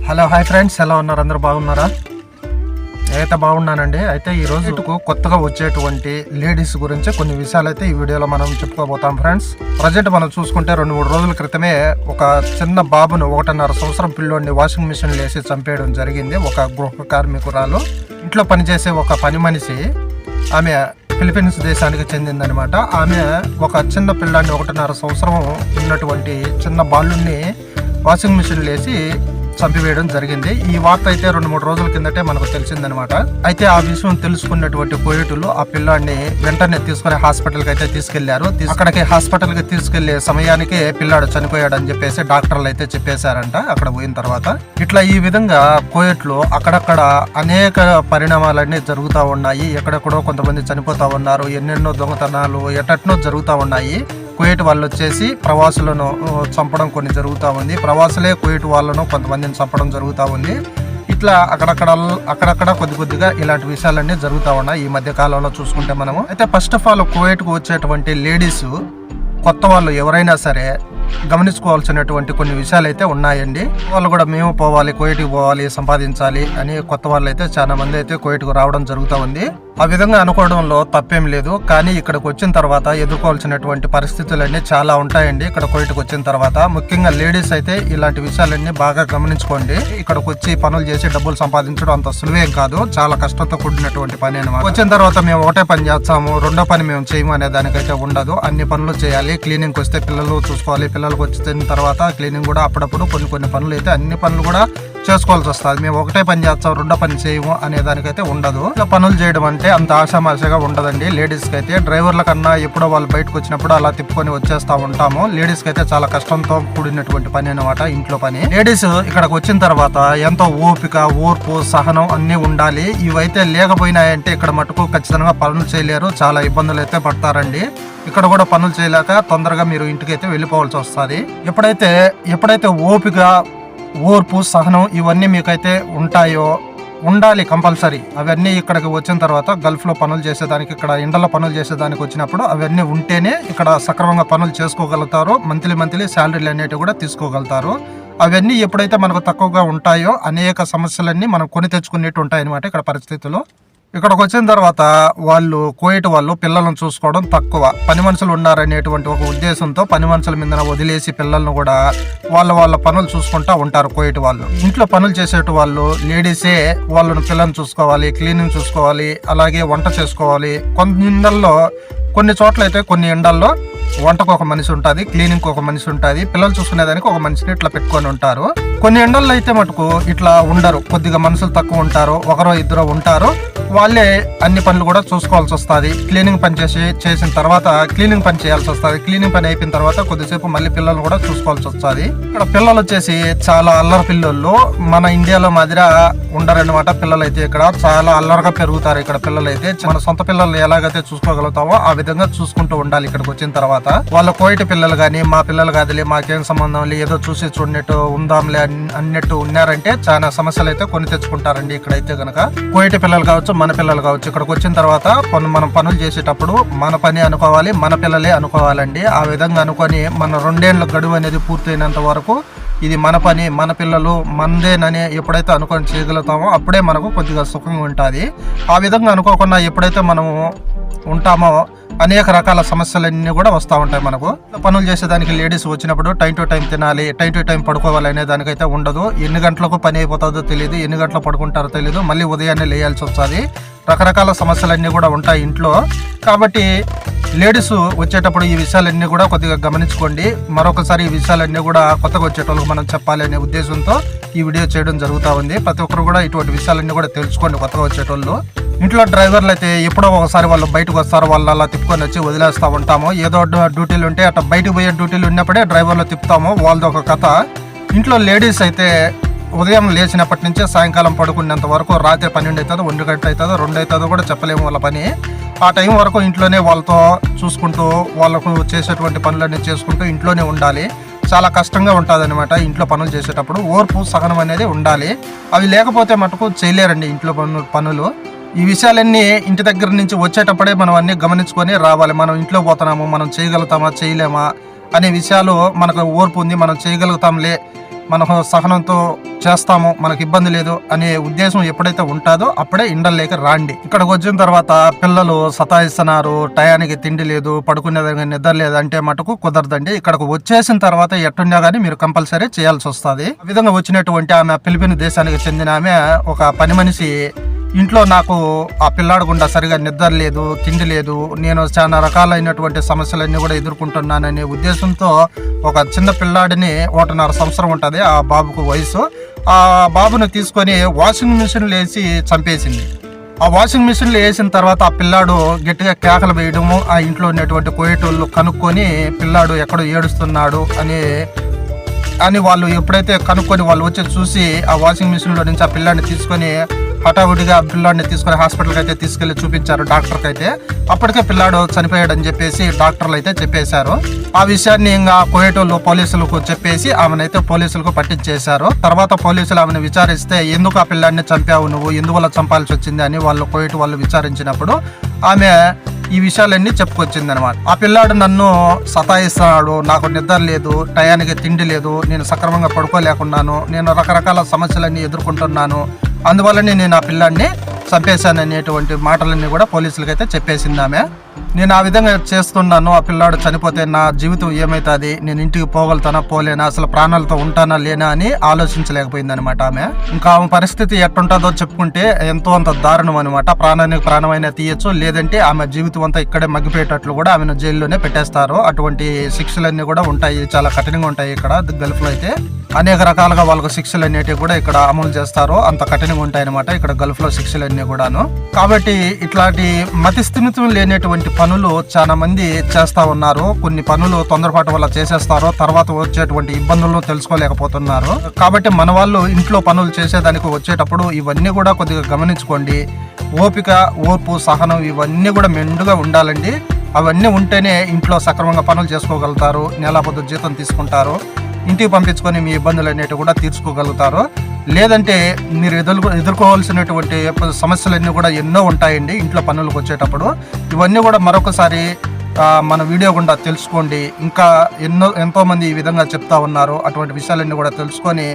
Hello hi friends, ఎలా ఉన్నారు? అందరూ బాగున్నారా? నేనైతే బాగున్నానండి. అయితే ఈ రోజు కొత్తగా వచ్చేటువంటి లేడీస్ గురించి కొన్ని విషయాలు అయితే ఈ వీడియోలో మనం చెప్పుకోబోతాం ఫ్రెండ్స్. ప్రజెంట్ మనం చూసుకుంటే 2-3 రోజుల క్రితమే ఒక చిన్న బాబును 1.5 సంవత్సరం పిల్లోడిని వాషింగ్ మిషన్ వేసి చంపేయడం జరిగింది. ఒక గృహ కార్మికురాలు, ఇంట్లో పనిచేసే ఒక పని మనిషి, ఆమె ఫిలిప్పీన్స్ దేశానికి చెందిందనమాట. ఆమె ఒక చిన్న పిల్లాన్ని 1.5 సంవత్సరం ఉన్నటువంటి చిన్న బాలుని వాషింగ్ మిషన్ వేసి చంపివేయడం జరిగింది. ఈ వార్త అయితే 2-3 రోజుల కిందటే మనకు తెలిసిందనమాట. అయితే ఆ విషయం తెలుసుకున్నటువంటి పోలీసులు ఆ పిల్లాడిని వెంటనే తీసుకుని హాస్పిటల్కి అయితే తీసుకెళ్లారు. అక్కడికి హాస్పిటల్కి తీసుకెళ్లే సమయానికి పిల్లాడు చనిపోయాడని చెప్పేసి డాక్టర్లు అయితే చెప్పేశారంట అక్కడ పోయిన తర్వాత. ఇట్లా ఈ విధంగా కోయట్లో అక్కడక్కడ అనేక పరిణామాలన్నీ జరుగుతూ ఉన్నాయి. ఎక్కడెక్కడో కొంతమంది చనిపోతా ఉన్నారు. ఎన్నెన్నో దొంగతనాలు ఎటట్నో జరుగుతూ ఉన్నాయి. కువైట్ వాళ్ళు వచ్చేసి ప్రవాసులను చంపడం కొన్ని జరుగుతూ ఉంది. ప్రవాసులే కువైట్ వాళ్ళను కొంతమందిని చంపడం జరుగుతూ ఉంది. ఇట్లా అక్కడక్కడ కొద్దిగా ఇలాంటి విషయాలన్నీ జరుగుతూ ఉన్నాయి ఈ మధ్య కాలంలో చూసుకుంటే మనము. అయితే ఫస్ట్ ఆఫ్ ఆల్ కువైట్కు వచ్చేటువంటి లేడీస్ కొత్త వాళ్ళు ఎవరైనా సరే గమనించుకోవాల్సినటువంటి కొన్ని విషయాలు అయితే ఉన్నాయండి. వాళ్ళు కూడా మేము పోవాలి, కువైట్కి పోవాలి, సంపాదించాలి అని కొత్త వాళ్ళు అయితే చాలా మంది అయితే కువైట్కు రావడం జరుగుతూ ఉంది. ఆ విధంగా అనుకోవడంలో తప్పేం లేదు. కానీ ఇక్కడికి వచ్చిన తర్వాత ఎదుర్కోవాల్సినటువంటి పరిస్థితులన్నీ చాలా ఉంటాయండి. ఇక్కడ కువైట్కి వచ్చిన తర్వాత ముఖ్యంగా లేడీస్ అయితే ఇలాంటి విషయాలన్నీ బాగా గమనించుకోండి. ఇక్కడికి వచ్చి పనులు చేసి డబ్బులు సంపాదించడం అంత సులువేం కాదు, చాలా కష్టంతో కూడినటువంటి పని అనమాట. వచ్చిన తర్వాత మేము ఒకటే పని చేస్తాము, రెండో పని మేము చేయము అనే దానికైతే ఉండదు. అన్ని పనులు చేయాలి. క్లీనింగ్ వస్తే పిల్లలు చూసుకోవాలి, పిల్లలకు వచ్చిన తర్వాత క్లీనింగ్ కూడా అప్పుడప్పుడు కొన్ని పనులు అయితే అన్ని పనులు కూడా చేసుకోవాల్సి వస్తుంది. మేము ఒకటే పని చేస్తాం, రెండో పని చేయము అనే దానికైతే ఉండదు. ఇలా పనులు చేయడం అంటే అంత ఆశామాషగా ఉండదండి. లేడీస్ కి అయితే డ్రైవర్ల కన్నా ఎప్పుడో వాళ్ళు బయటకు వచ్చినప్పుడు అలా తిప్పుకొని వచ్చేస్తా ఉంటాము. లేడీస్ కి అయితే చాలా కష్టంతో కూడినటువంటి పని అనమాట, ఇంట్లో పని. లేడీస్ ఇక్కడికి వచ్చిన తర్వాత ఎంతో ఓపిక, ఓర్పు, సహనం అన్ని ఉండాలి. ఇవైతే లేకపోయినాయంటే ఇక్కడ మటుకు ఖచ్చితంగా పనులు చేయలేరు, చాలా ఇబ్బందులు అయితే పడతారండి. ఇక్కడ కూడా పనులు చేయలేక తొందరగా మీరు ఇంటికి అయితే వెళ్ళిపోవాల్సి వస్తుంది. ఎప్పుడైతే ఓపిక, ఓర్పు, సహనం ఇవన్నీ మీకైతే ఉంటాయో, ఉండాలి కంపల్సరీ. అవన్నీ ఇక్కడికి వచ్చిన తర్వాత గల్ఫ్లో పనులు చేసేదానికి, ఇక్కడ ఎండలో పనులు చేసేదానికి వచ్చినప్పుడు అవన్నీ ఉంటేనే ఇక్కడ సక్రమంగా పనులు చేసుకోగలుగుతారు. మంత్లీ శాలరీలు అనేటివి కూడా తీసుకోగలుగుతారు. అవన్నీ ఎప్పుడైతే మనకు తక్కువగా ఉంటాయో అనేక సమస్యలన్నీ మనం కొని తెచ్చుకునేట్టు ఉంటాయి అనమాట ఇక్కడ పరిస్థితులు. ఇక్కడికి వచ్చిన తర్వాత వాళ్ళు కువైట్ వాళ్ళు పిల్లలను చూసుకోవడం తక్కువ, పని మనుషులు ఉన్నారనేటువంటి ఒక ఉద్దేశంతో పని మనుషుల మీద వదిలేసి పిల్లలను కూడా వాళ్ళ పనులు చూసుకుంటా ఉంటారు కువైట్ వాళ్ళు. ఇంట్లో పనులు చేసేట వాళ్ళు లేడీసే వాళ్ళను పిల్లలను చూసుకోవాలి, క్లీనింగ్ చూసుకోవాలి, అలాగే వంట చేసుకోవాలి. కొన్ని చోట్ల అయితే కొన్ని ఎండల్లో వంటకు ఒక మనిషి ఉంటుంది, క్లీనింగ్ ఒక మనిషి ఉంటుంది, పిల్లలు చూసుకునేదానికి ఒక మనిషిని ఇట్లా పెట్టుకొని ఉంటారు. కొన్ని ఎండల్లో అయితే మటుకు ఇట్లా ఉండరు, కొద్దిగా మనుషులు తక్కువ ఉంటారు, ఒకరో ఇద్దరు ఉంటారు. వాళ్ళే అన్ని పనులు కూడా చూసుకోవాల్సి వస్తుంది. క్లీనింగ్ పని చేసిన తర్వాత క్లీనింగ్ పని చేయాల్సి వస్తుంది. క్లీనింగ్ పని అయిపోయిన తర్వాత కొద్దిసేపు మళ్ళీ పిల్లలు కూడా చూసుకోవాల్సి వస్తుంది. ఇక్కడ పిల్లలు వచ్చేసి చాలా అల్లరి పిల్లలు, మన ఇండియాలో మాదిరి ఉండరన్నమాట. పిల్లలు అయితే ఇక్కడ చాలా అల్లరిగా పెరుగుతారు. ఇక్కడ పిల్లలు అయితే మన సొంత పిల్లలు ఎలాగైతే చూసుకోగలుగుతామో ఆ విధంగా చూసుకుంటూ ఉండాలి. ఇక్కడికి వచ్చిన తర్వాత వాళ్ళ కోయిట పిల్లలు కానీ మా పిల్లలు కాదులే, మాకేం సంబంధం లేదు, ఏదో చూసి చూడనట్టు ఉందాంలే అన్నట్టు ఉన్నారంటే చాలా సమస్యలు అయితే కొని తెచ్చుకుంటారండి. ఇక్కడైతే కనుక కోయిట పిల్లలు కావచ్చు, మన పిల్లలు కావచ్చు, ఇక్కడికి వచ్చిన తర్వాత మనం పనులు చేసేటప్పుడు మన పని అనుకోవాలి, మన పిల్లలే అనుకోవాలండి. ఆ విధంగా అనుకొని మన 2 ఏళ్ల గడువు అనేది పూర్తయినంత వరకు ఇది మన పని, మన పిల్లలు మనదేనని ఎప్పుడైతే అనుకొని చేయగలుగుతామో అప్పుడే మనకు కొద్దిగా సుఖంగా ఉంటుంది. ఆ విధంగా అనుకోకుండా ఎప్పుడైతే మనము ఉంటామో అనేక రకాల సమస్యలన్నీ కూడా వస్తూ ఉంటాయి మనకు. పనులు చేసేదానికి లేడీస్ వచ్చినప్పుడు టైం టు టైం తినాలి, టైం టు టైం పడుకోవాలి అనే దానికైతే ఉండదు. ఎన్ని గంటలకు పని అయిపోతుందో తెలియదు, ఎన్ని గంటలు పడుకుంటారో తెలియదు, మళ్ళీ ఉదయాన్నే లేయాల్సి వస్తుంది. రకరకాల సమస్యలన్నీ కూడా ఉంటాయి ఇంట్లో. కాబట్టి లేడీస్ వచ్చేటప్పుడు ఈ విషయాలన్నీ కూడా కొద్దిగా గమనించుకోండి. మరొకసారి ఈ విషయాలన్నీ కూడా కొత్తగా వచ్చేటోళ్ళకి మనం చెప్పాలి అనే ఉద్దేశంతో ఈ వీడియో చేయడం జరుగుతూ ఉంది. ప్రతి ఒక్కరు కూడా ఇటువంటి విషయాలన్నీ కూడా తెలుసుకోండి కొత్తగా వచ్చేటోళ్ళు. ఇంట్లో డ్రైవర్లు అయితే ఎప్పుడో ఒకసారి వాళ్ళు బయటకు వస్తారు, వాళ్ళు అలా తిప్పుకొని వచ్చి వదిలేస్తూ ఉంటాము. ఏదో డ్యూటీలు ఉంటే అట్లా బయటకు పోయే డ్యూటీలు ఉన్నప్పుడే డ్రైవర్లు తిప్పుతాము, వాళ్ళది ఒక కథ. ఇంట్లో లేడీస్ అయితే ఉదయం లేచినప్పటి నుంచే సాయంకాలం పడుకునేంత వరకు రాత్రి 12 అవుతుందో, 1 గంట అవుతుందో, 2 అవుతుందో కూడా చెప్పలేము వాళ్ళ పని. ఆ టైం వరకు ఇంట్లోనే వాళ్ళతో చూసుకుంటూ వాళ్ళకు చేసేటువంటి పనులన్నీ చేసుకుంటూ ఇంట్లోనే ఉండాలి. చాలా కష్టంగా ఉంటుంది అనమాట ఇంట్లో పనులు చేసేటప్పుడు. ఓర్పు, సహనం అనేది ఉండాలి. అవి లేకపోతే మటుకు చేయలేరండి ఇంట్లో పనులు. ఈ విషయాలన్నీ ఇంటి దగ్గర నుంచి వచ్చేటప్పుడే మనం అన్ని గమనించుకొని రావాలి. మనం ఇంట్లో పోతున్నాము, మనం చేయగలుగుతామా చేయలేమా అనే విషయాలు మనకు ఓర్పు ఉంది, మనం చేయగలుగుతాంలే మనం సహనంతో చేస్తాము, మనకు ఇబ్బంది లేదు అనే ఉద్దేశం ఎప్పుడైతే ఉంటుందో అప్పుడే ఇండల్లోకి రాండి. ఇక్కడికి వచ్చిన తర్వాత పిల్లలు సతాయిస్తున్నారు, టయానికి తిండి లేదు, పడుకునే నిద్ర లేదు అంటే మటుకు కుదరదండి. ఇక్కడికి వచ్చేసిన తర్వాత ఎట్టున్నా కానీ మీరు కంపల్సరీ చేయాల్సి వస్తుంది. ఆ విధంగా వచ్చినటువంటి ఆమె ఫిలిపిన్ దేశానికి చెందిన ఆమె ఒక పని మనిషి ఇంట్లో నాకు ఆ పిల్లాడు గుండా సరిగా నిద్ర లేదు, తిండి లేదు, నేను చాలా రకాలైనటువంటి సమస్యలన్నీ కూడా ఎదుర్కొంటున్నాననే ఉద్దేశంతో ఒక చిన్న పిల్లాడిని 1.5 సంవత్సరం ఉంటుంది ఆ బాబుకు వయసు. ఆ బాబుని తీసుకొని వాషింగ్ మిషన్లో వేసి చంపేసింది. ఆ వాషింగ్ మిషన్లో వేసిన తర్వాత ఆ పిల్లాడు గట్టిగా కేకలు వేయడము, ఆ ఇంట్లో ఉన్నటువంటి కోయేటోళ్ళు కనుక్కొని పిల్లాడు ఎక్కడో ఏడుస్తున్నాడు అని వాళ్ళు ఎప్పుడైతే కనుక్కొని వాళ్ళు వచ్చి చూసి ఆ వాషింగ్ మిషన్లో నుంచి ఆ పిల్లాడిని తీసుకొని హఠావుడిగా పిల్లాడిని తీసుకొని హాస్పిటల్కి అయితే తీసుకెళ్లి చూపించారు డాక్టర్కి అయితే. అప్పటికే పిల్లాడు చనిపోయాడని చెప్పేసి డాక్టర్లు అయితే చెప్పేశారు. ఆ విషయాన్ని ఇంకా కోయేటోళ్ళు పోలీసులకు చెప్పేసి ఆమెనైతే పోలీసులకు పట్టించేశారు. తర్వాత పోలీసులు ఆమెను విచారిస్తే ఎందుకు ఆ పిల్లాడిని చంపావు, నువ్వు ఎందువల్ల చంపాల్సి వచ్చింది అని వాళ్ళు కోయేటు వాళ్ళు విచారించినప్పుడు ఆమె ఈ విషయాలన్నీ చెప్పుకొచ్చింది అనమాట. ఆ పిల్లాడు నన్ను సతాయిస్తున్నాడు, నాకు నిద్ర లేదు, టయానికి తిండి లేదు, నేను సక్రమంగా పడుకోలేకున్నాను, నేను రకరకాల సమస్యలన్నీ ఎదుర్కొంటున్నాను, అందువల్లనే నేను ఆ పిల్లాడిని చంపేశాను అనేటువంటి మాటలన్నీ కూడా పోలీసులకి అయితే చెప్పేసింది ఆమె. నేను ఆ విధంగా చేస్తున్నాను, ఆ పిల్లాడు చనిపోతే నా జీవితం ఏమవుతుంది, నేను ఇంటికి పోగలుగుతానా పోలేనా, అసలు ప్రాణాలతో ఉంటానా లేనా అని ఆలోచించలేకపోయింది అనమాట ఆమె. ఇంకా ఆమె పరిస్థితి ఎట్టుంటుందో చెప్పుకుంటే ఎంతో అంత దారుణం అనమాట. ప్రాణానికి ప్రాణమైనా తీయచ్చు, లేదంటే ఆమె జీవితం అంతా ఇక్కడే మగ్గిపోయేటట్లు కూడా ఆమెను జైల్లోనే పెట్టేస్తారు. అటువంటి శిక్షలన్నీ కూడా ఉంటాయి, చాలా కఠినంగా ఉంటాయి. ఇక్కడ గల్ఫ్ లో అయితే అనేక రకాలుగా వాళ్ళకు శిక్షలు అనేటివి కూడా ఇక్కడ అమలు చేస్తారు, అంత కఠినంగా ఉంటాయి అనమాట ఇక్కడ గల్ఫ్ లో శిక్షలన్నీ కూడాను. కాబట్టి ఇట్లాంటి మతి స్థిమితం లేనటువంటి పనులు చాలా మంది చేస్తా ఉన్నారు. కొన్ని పనులు తొందరపాటు వల్ల చేసేస్తారు, తర్వాత వచ్చేటువంటి ఇబ్బందులను తెలుసుకోలేకపోతున్నారు. కాబట్టి మన వాళ్ళు ఇంట్లో పనులు చేసేదానికి వచ్చేటప్పుడు ఇవన్నీ కూడా కొద్దిగా గమనించుకోండి. ఓపిక, ఓర్పు, సహనం ఇవన్నీ కూడా మెండుగా ఉండాలండి. అవన్నీ ఉంటేనే ఇంట్లో సక్రమంగా పనులు చేసుకోగలుగుతారు, నెల పొద్దు జీతం తీసుకుంటారు, ఇంటికి పంపించుకొని మీ ఇబ్బందులు అనేవి కూడా తీర్చుకోగలుగుతారు. లేదంటే మీరు ఎదుర్కోవాల్సినటువంటి సమస్యలన్నీ కూడా ఎన్నో ఉంటాయండి ఇంట్లో పనులకు వచ్చేటప్పుడు. ఇవన్నీ కూడా మరొకసారి మన వీడియో గుండా తెలుసుకోండి. ఇంకా ఎంతోమంది ఈ విధంగా చెప్తా ఉన్నారు. అటువంటి విషయాలన్నీ కూడా తెలుసుకొని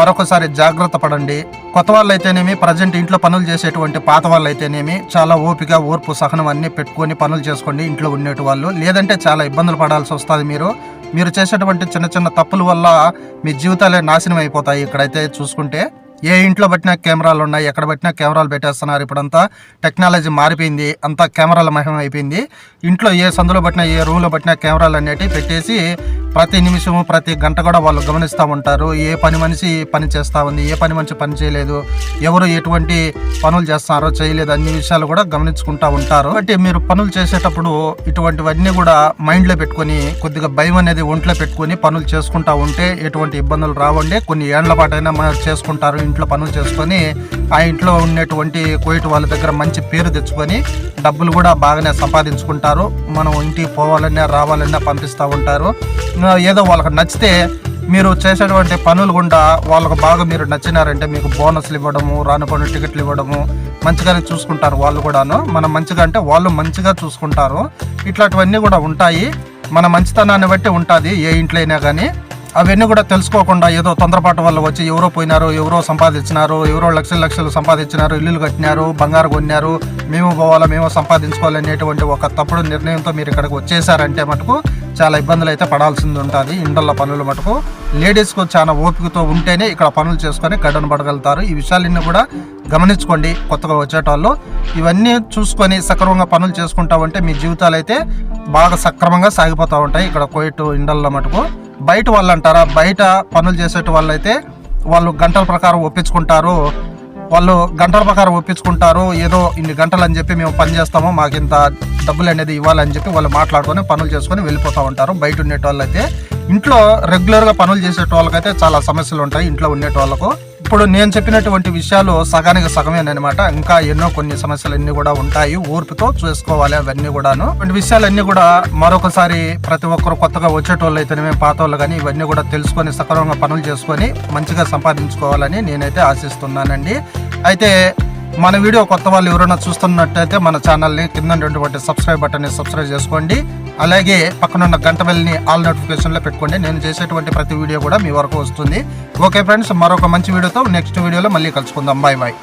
మరొకసారి జాగ్రత్త పడండి. కొత్త వాళ్ళు అయితేనేమి, ప్రజెంట్ ఇంట్లో పనులు చేసేటువంటి పాత వాళ్ళు అయితేనేమి చాలా ఓపిక, ఓర్పు, సహనం అన్నీ పెట్టుకొని పనులు చేసుకోండి ఇంట్లో ఉండేటి వాళ్ళు. లేదంటే చాలా ఇబ్బందులు పడాల్సి వస్తుంది. మీరు చేసేటువంటి చిన్న చిన్న తప్పుల వల్ల మీ జీవితాలే నాశనం అయిపోతాయి. ఇక్కడైతే చూసుకుంటే ఏ ఇంట్లో పట్టినా కెమెరాలు ఉన్నాయి, ఎక్కడ పట్టినా కెమెరాలు పెట్టేస్తున్నారు. ఇప్పుడంతా టెక్నాలజీ మారిపోయింది, అంతా కెమెరాల మహిమ అయిపోయింది. ఇంట్లో ఏ సందులో పట్టినా, ఏ రూమ్లో పట్టినా కెమెరాలు అనేటివి పెట్టేసి ప్రతి నిమిషము, ప్రతి గంట కూడా వాళ్ళు గమనిస్తూ ఉంటారు. ఏ పని మనిషి పని చేస్తూ ఉంది, ఏ పని మనిషి పని చేయలేదు, ఎవరు ఎటువంటి పనులు చేస్తున్నారో చేయలేదు, అన్ని విషయాలు కూడా గమనించుకుంటూ ఉంటారు. కాబట్టి మీరు పనులు చేసేటప్పుడు ఇటువంటివన్నీ కూడా మైండ్లో పెట్టుకొని, కొద్దిగా భయం అనేది ఒంట్లో పెట్టుకొని పనులు చేసుకుంటూ ఉంటే ఎటువంటి ఇబ్బందులు రావండి. కొన్ని ఏళ్ల పాటైనా చేసుకుంటారు ఇంట్లో పనులు చేసుకొని. ఆ ఇంట్లో ఉన్నటువంటి కోయిట్ వాళ్ళ దగ్గర మంచి పేరు తెచ్చుకొని డబ్బులు కూడా బాగానే సంపాదించుకుంటారు. మనం ఇంటికి పోవాలన్నా రావాలన్నా పంపిస్తూ ఉంటారు. ఏదో వాళ్ళకి నచ్చితే మీరు చేసేటువంటి పనులు గుండా వాళ్ళకు బాగా మీరు నచ్చినారంటే మీకు బోనస్లు ఇవ్వడము, రానుపోయిన టికెట్లు ఇవ్వడము, మంచిగానే చూసుకుంటారు వాళ్ళు కూడాను. మనం మంచిగా అంటే వాళ్ళు మంచిగా చూసుకుంటారు. ఇట్లాంటివన్నీ కూడా ఉంటాయి. మన మంచితనాన్ని బట్టి ఉంటుంది ఏ ఇంట్లో అయినా కానీ. అవన్నీ కూడా తెలుసుకోకుండా ఏదో తొందరపాటు వల్ల వచ్చి ఎవరో పోయినారు, ఎవరో సంపాదించినారు, ఎవరో లక్షలు సంపాదించినారు, ఇల్లులు కట్టినారు, బంగారు కొన్నారు, మేము పోవాలా, మేము సంపాదించుకోవాలి అనేటువంటి ఒక తప్పుడు నిర్ణయంతో మీరు ఇక్కడికి వచ్చేసారంటే మటుకు చాలా ఇబ్బందులు అయితే పడాల్సింది ఉంటుంది. ఇండల్ల పనులు మటుకు లేడీస్కు చాలా ఓపికతో ఉంటేనే ఇక్కడ పనులు చేసుకొని గడ్డను పడగలుగుతారు. ఈ విషయాలన్నీ కూడా గమనించుకోండి కొత్తగా వచ్చేటోళ్ళు. ఇవన్నీ చూసుకొని సక్రమంగా పనులు చేసుకుంటా ఉంటే మీ జీవితాలు అయితే బాగా సక్రమంగా సాగిపోతూ ఉంటాయి ఇక్కడ కోయిట్ ఇండల్లో మటుకు. బయట వాళ్ళు అంటారా, బయట పనులు చేసేట వాళ్ళు అయితే వాళ్ళు గంటల ప్రకారం ఒప్పించుకుంటారు. ఏదో ఇన్ని గంటలు అని చెప్పి మేము పని చేస్తాము, మాకు ఇంత డబ్బులు అనేది ఇవ్వాలని చెప్పి వాళ్ళు మాట్లాడుకొని పనులు చేసుకొని వెళ్ళిపోతూ ఉంటారు. బయట ఉండేటోళ్ళు అయితే. ఇంట్లో రెగ్యులర్గా పనులు చేసేటోళ్ళకైతే చాలా సమస్యలు ఉంటాయి ఇంట్లో ఉండేటోళ్ళకు. ఇప్పుడు నేను చెప్పినటువంటి విషయాలు సగానికి సగమేనమాట. ఇంకా ఎన్నో కొన్ని సమస్యలు అన్ని కూడా ఉంటాయి, ఓర్పుతో చూసుకోవాలి అవన్నీ కూడాను. ఇటువంటి విషయాలన్నీ కూడా మరొకసారి ప్రతి ఒక్కరు కొత్తగా వచ్చేటోళ్ళు అయితేనే పాత వాళ్ళు కానీ ఇవన్నీ కూడా తెలుసుకొని సక్రమంగా పనులు చేసుకొని మంచిగా సంపాదించుకోవాలని నేనైతే ఆశిస్తున్నానండి. అయితే మన వీడియో కొత్త వాళ్ళు ఎవరైనా చూస్తున్నట్టయితే మన ఛానల్ని కింద ఉన్నటువంటి సబ్స్క్రైబ్ బటన్ని సబ్స్క్రైబ్ చేసుకోండి. అలాగే పక్కనున్న గంట బెల్ని ఆల్ నోటిఫికేషన్లో పెట్టుకోండి. నేను చేసేటువంటి ప్రతి వీడియో కూడా మీ వరకు వస్తుంది. ఓకే ఫ్రెండ్స్, మరొక మంచి వీడియోతో నెక్స్ట్ వీడియోలో మళ్ళీ కలుసుకుందాం. Bye bye.